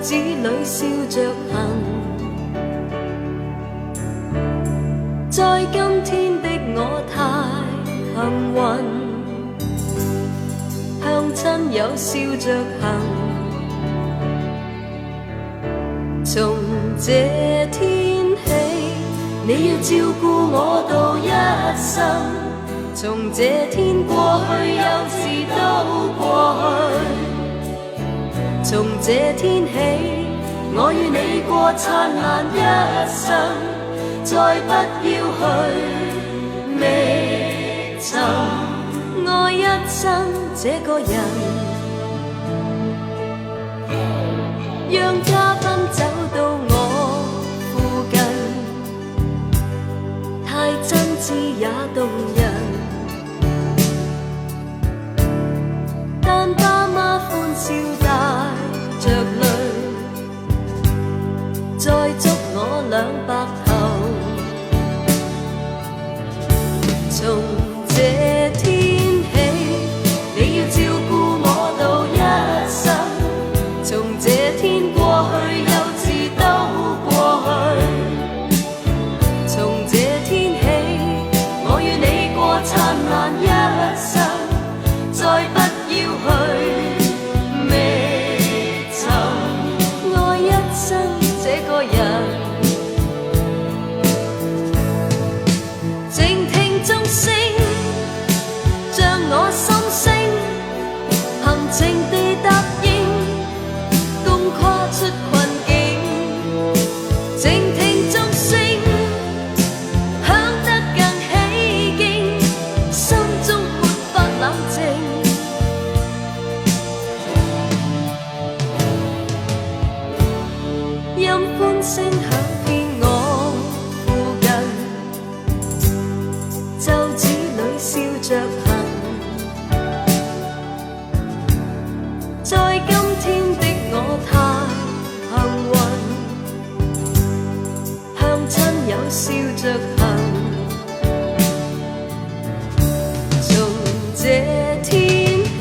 子裏笑着行。在今天的我太幸運，向親友笑着行。從這天起，你要照顧我到一生。從這天過去，幼稚都過去。從這天起，我與你過燦爛一生，再不要去覓尋。愛一生這個人，讓嘉賓走到我附近，太真摯也動人。但爸媽歡笑帶着淚，再祝我兩白頭。從這天起，你要照顧我到一生。從這天過去，幼稚都過去。從這天起，我與你過燦爛一生，再不要去覓尋。愛一生這個人，靜聽鐘聲，將我心聲含情地答應，共跨出困境。靜聽鐘聲響得更起勁，心中沒法冷靜。任歡聲響遍我附近，袖子裏笑着行。在今天的我太幸運，向親友笑着行。從這天起，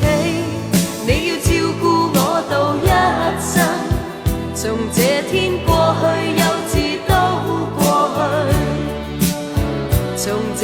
你要照顧我到一生。從這天過去，幼稚都過去。從這